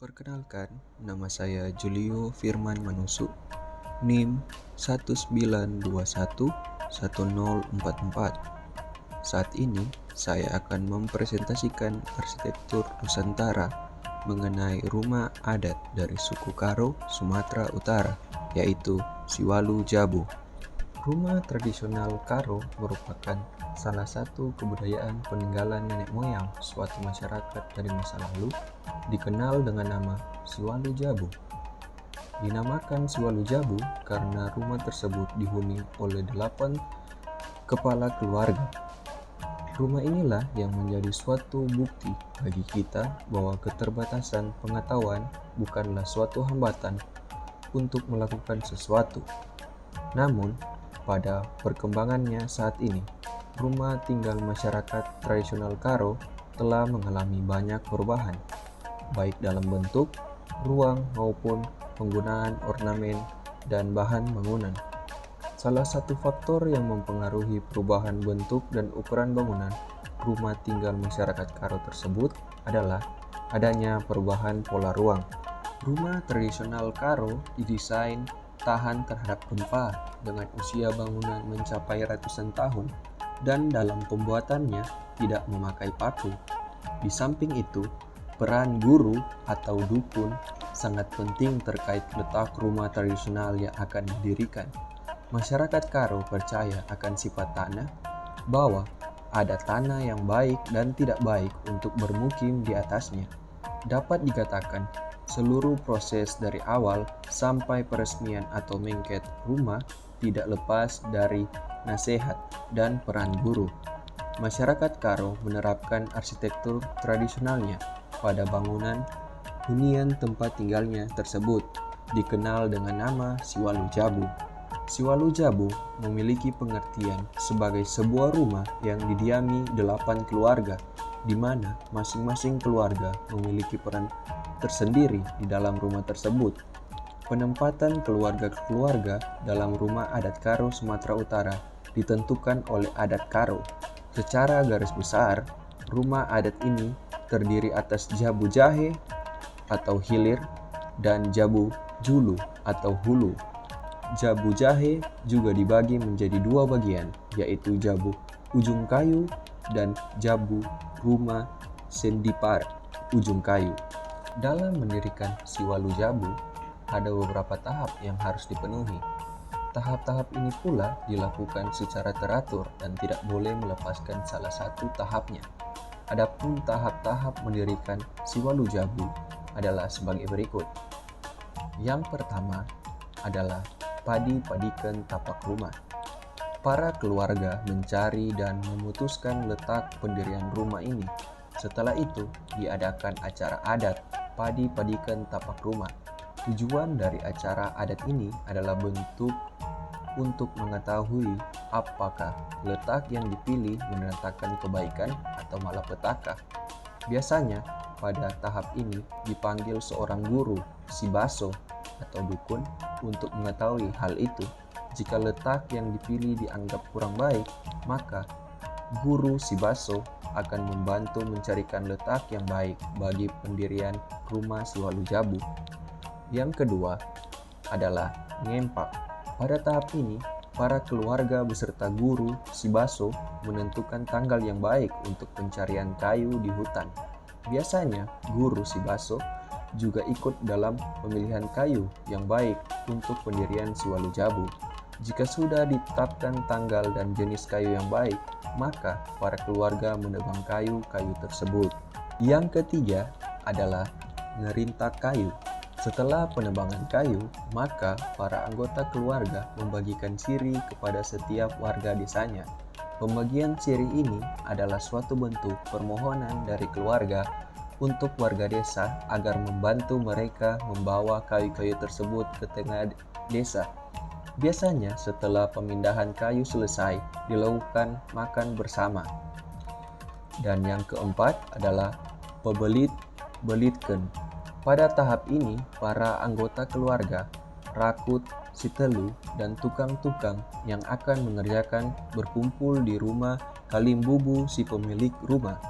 Perkenalkan, nama saya Julio Firman Manusu, NIM 19211044. Saat ini, saya akan mempresentasikan arsitektur Nusantara mengenai rumah adat dari suku Karo, Sumatera Utara, yaitu Siwalu Jabu. Rumah tradisional Karo merupakan salah satu kebudayaan peninggalan nenek moyang suatu masyarakat dari masa lalu, dikenal dengan nama Siwalu Jabu. Dinamakan Siwalu Jabu karena rumah tersebut dihuni oleh 8 kepala keluarga. Rumah inilah yang menjadi suatu bukti bagi kita bahwa keterbatasan pengetahuan bukanlah suatu hambatan untuk melakukan sesuatu. Namun, pada perkembangannya saat ini, rumah tinggal masyarakat tradisional Karo telah mengalami banyak perubahan, baik dalam bentuk, ruang maupun penggunaan ornamen dan bahan bangunan. Salah satu faktor yang mempengaruhi perubahan bentuk dan ukuran bangunan rumah tinggal masyarakat Karo tersebut adalah adanya perubahan pola ruang. Rumah tradisional Karo didesain tahan terhadap gempa dengan usia bangunan mencapai ratusan tahun dan dalam pembuatannya tidak memakai paku. Di samping itu, peran guru atau dukun sangat penting terkait letak rumah tradisional yang akan didirikan. Masyarakat Karo percaya akan sifat tanah, bahwa ada tanah yang baik dan tidak baik untuk bermukim di atasnya. Dapat dikatakan, seluruh proses dari awal sampai peresmian atau mengket rumah tidak lepas dari nasihat dan peran guru. Masyarakat Karo menerapkan arsitektur tradisionalnya pada bangunan hunian tempat tinggalnya tersebut, dikenal dengan nama Siwalu Jabu. Siwalu Jabu memiliki pengertian sebagai sebuah rumah yang didiami 8 keluarga, di mana masing-masing keluarga memiliki peran tersendiri di dalam rumah tersebut. Penempatan keluarga-keluarga dalam rumah adat Karo Sumatera Utara ditentukan oleh adat Karo. Secara garis besar, rumah adat ini terdiri atas Jabu Jahe atau hilir dan Jabu Julu atau hulu. Jabu Jahe juga dibagi menjadi 2 bagian, yaitu Jabu Ujung Kayu dan Jabu Rumah Sendipar Ujung Kayu. Dalam mendirikan Siwalu Jabu, ada beberapa tahap yang harus dipenuhi. Tahap-tahap ini pula dilakukan secara teratur dan tidak boleh melepaskan salah satu tahapnya. Adapun tahap-tahap mendirikan Siwalu Jabu adalah sebagai berikut. Yang pertama adalah padi-padikan tapak rumah. Para keluarga mencari dan memutuskan letak pendirian rumah ini. Setelah itu, diadakan acara adat padi-padikan tapak rumah. Tujuan dari acara adat ini adalah bentuk untuk mengetahui apakah letak yang dipilih mendatangkan kebaikan atau malapetaka. Biasanya, pada tahap ini dipanggil seorang guru, si baso atau dukun untuk mengetahui hal itu. Jika letak yang dipilih dianggap kurang baik, maka guru si baso akan membantu mencarikan letak yang baik bagi pendirian rumah Siwalu Jabu. Yang kedua adalah ngempak. Pada tahap ini, para keluarga beserta guru si baso menentukan tanggal yang baik untuk pencarian kayu di hutan. Biasanya, guru si baso juga ikut dalam pemilihan kayu yang baik untuk pendirian Siwalu Jabu. Jika sudah ditetapkan tanggal dan jenis kayu yang baik, maka para keluarga menebang kayu-kayu tersebut. Yang ketiga adalah ngerintak kayu. Setelah penebangan kayu, maka para anggota keluarga membagikan siri kepada setiap warga desanya. Pembagian siri ini adalah suatu bentuk permohonan dari keluarga untuk warga desa agar membantu mereka membawa kayu-kayu tersebut ke tengah desa. Biasanya setelah pemindahan kayu selesai, dilakukan makan bersama. Dan yang keempat adalah pebelit-belitkeun. Pada tahap ini, para anggota keluarga, rakut, sitelu, dan tukang-tukang yang akan mengerjakan berkumpul di rumah Kalimbubu si pemilik rumah.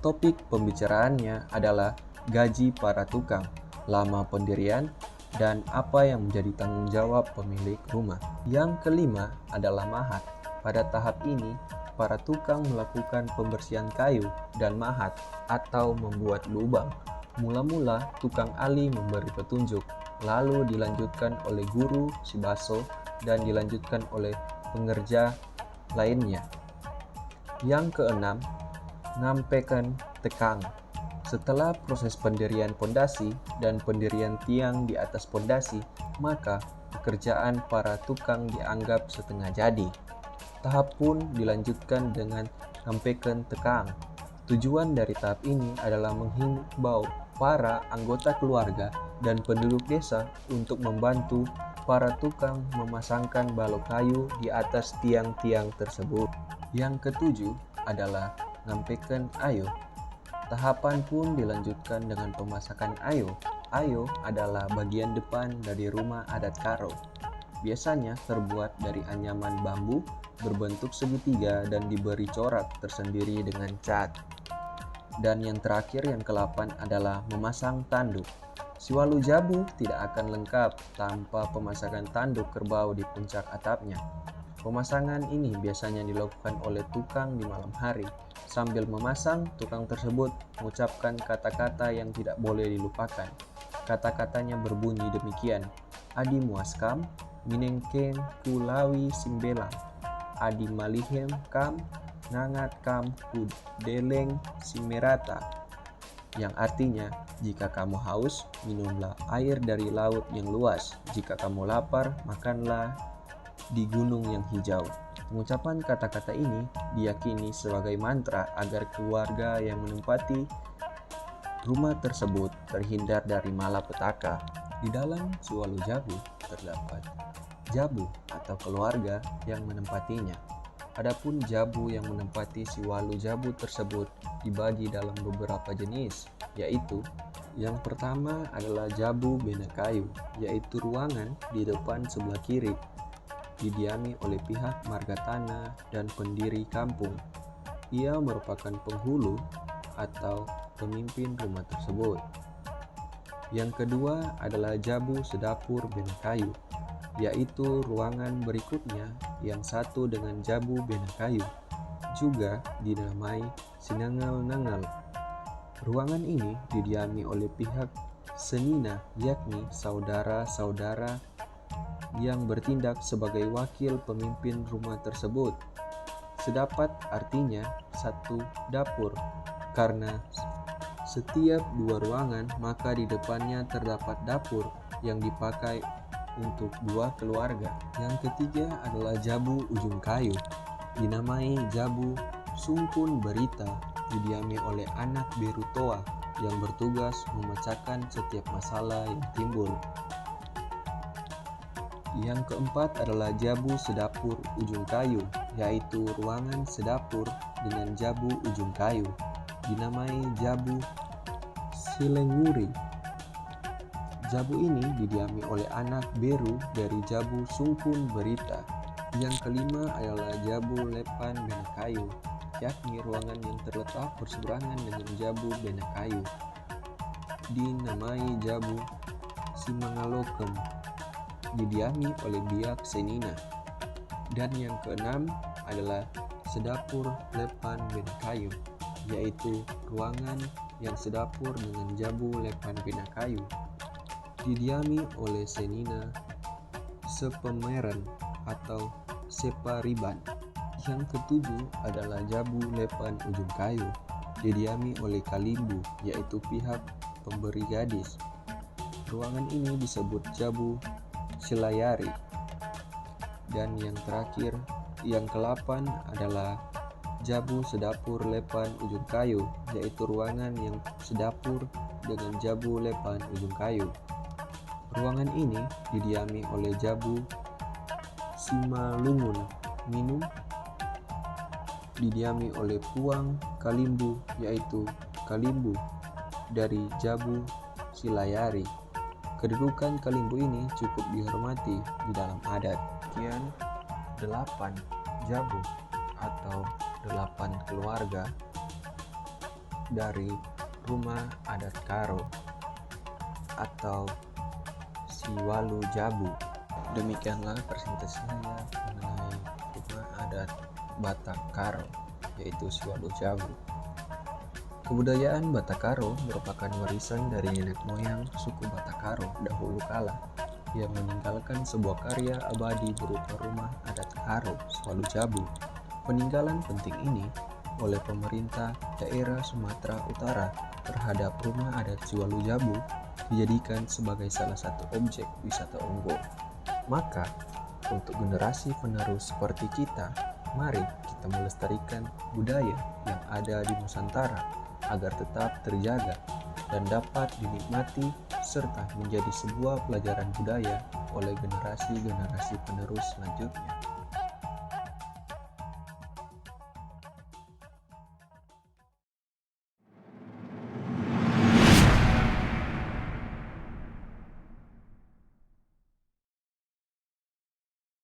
Topik pembicaraannya adalah gaji para tukang. lama pendirian, dan apa yang menjadi tanggung jawab pemilik rumah. Yang kelima adalah mahat. Pada tahap ini, para tukang melakukan pembersihan kayu dan mahat atau membuat lubang. Mula-mula, tukang ali memberi petunjuk, lalu dilanjutkan oleh guru si baso dan dilanjutkan oleh pengerja lainnya. Yang keenam, ngampekan tekang. Setelah proses pendirian pondasi dan pendirian tiang di atas pondasi, maka pekerjaan para tukang dianggap setengah jadi. Tahap pun dilanjutkan dengan ngampekan tekang. Tujuan dari tahap ini adalah menghimbau para anggota keluarga dan penduduk desa untuk membantu para tukang memasangkan balok kayu di atas tiang-tiang tersebut. Yang ketujuh adalah ngampekan ayo. Tahapan pun dilanjutkan dengan pemasakan ayo. Ayo adalah bagian depan dari rumah adat Karo. Biasanya terbuat dari anyaman bambu berbentuk segitiga dan diberi corak tersendiri dengan cat. Dan yang terakhir, yang ke-8 adalah memasang tanduk. Siwalu Jabu tidak akan lengkap tanpa pemasangan tanduk kerbau di puncak atapnya. Pemasangan ini biasanya dilakukan oleh tukang di malam hari. Sambil memasang, tukang tersebut mengucapkan kata-kata yang tidak boleh dilupakan. Kata-katanya berbunyi demikian: Adi muaskam, minengken kulawi simbelang, adi malihem kam, nangat kam kudeleng simerata. Yang artinya, jika kamu haus, minumlah air dari laut yang luas. Jika kamu lapar, makanlah di gunung yang hijau. Pengucapan kata-kata ini diyakini sebagai mantra agar keluarga yang menempati rumah tersebut terhindar dari malapetaka. Di dalam Siwalu Jabu terdapat jabu atau keluarga yang menempatinya. Adapun jabu yang menempati Siwalu Jabu tersebut dibagi dalam beberapa jenis, yaitu yang pertama adalah jabu bena kayu, yaitu ruangan di depan sebelah kiri, didiami oleh pihak marga tanah dan pendiri kampung. Ia merupakan penghulu atau pemimpin rumah tersebut. Yang kedua adalah jabu sedapur bena kayu, yaitu ruangan berikutnya yang satu dengan jabu bena kayu, juga dinamai sinangal-nangal. Ruangan ini didiami oleh pihak senina, yakni saudara-saudara yang bertindak sebagai wakil pemimpin rumah tersebut. Sedapat artinya satu dapur, karena setiap dua ruangan maka di depannya terdapat dapur yang dipakai untuk dua keluarga. Yang ketiga adalah jabu ujung kayu, dinamai jabu sungkun berita, didiami oleh anak berutoa yang bertugas memecahkan setiap masalah yang timbul. Yang keempat adalah jabu sedapur ujung kayu, yaitu ruangan sedapur dengan jabu ujung kayu, dinamai jabu silenguri. Jabu ini didiami oleh anak beru dari jabu sungkun berita. Yang kelima adalah jabu lepan bena kayu, yakni ruangan yang terletak berseberangan dengan jabu bena kayu, dinamai jabu simangalokem, didiami oleh biak senina. Dan yang keenam adalah sedapur lepan bena kayu, yaitu ruangan yang sedapur dengan jabu lepan bena kayu, didiami oleh senina sepemeren atau separiban. Yang ketujuh adalah jabu lepan ujung kayu, didiami oleh kalimbu, yaitu pihak pemberi gadis. Ruangan ini disebut jabu silayari. Dan yang terakhir, yang ke-8 adalah jabu sedapur lepan ujung kayu, yaitu ruangan yang sedapur dengan jabu lepan ujung kayu. Ruangan ini didiami oleh jabu simalungun minum, didiami oleh puang kalimbu, yaitu kalimbu dari jabu silayari. Kedudukan kalimbu ini cukup dihormati di dalam adat. Sekian 8 jabu atau 8 keluarga dari rumah adat Karo. atau Siwalu Jabu. Demikianlah presentasi saya mengenai rumah adat Batak Karo, yaitu Siwalu Jabu. Kebudayaan Batak Karo merupakan warisan dari nenek moyang suku Batak Karo dahulu kala yang meninggalkan sebuah karya abadi berupa rumah adat Karo Siwalu Jabu. Peninggalan penting ini oleh pemerintah daerah Sumatera Utara terhadap rumah adat Siwalu Jabu dijadikan sebagai salah satu objek wisata unggul. Maka, untuk generasi penerus seperti kita, mari kita melestarikan budaya yang ada di Nusantara agar tetap terjaga dan dapat dinikmati serta menjadi sebuah pelajaran budaya oleh generasi-generasi penerus selanjutnya.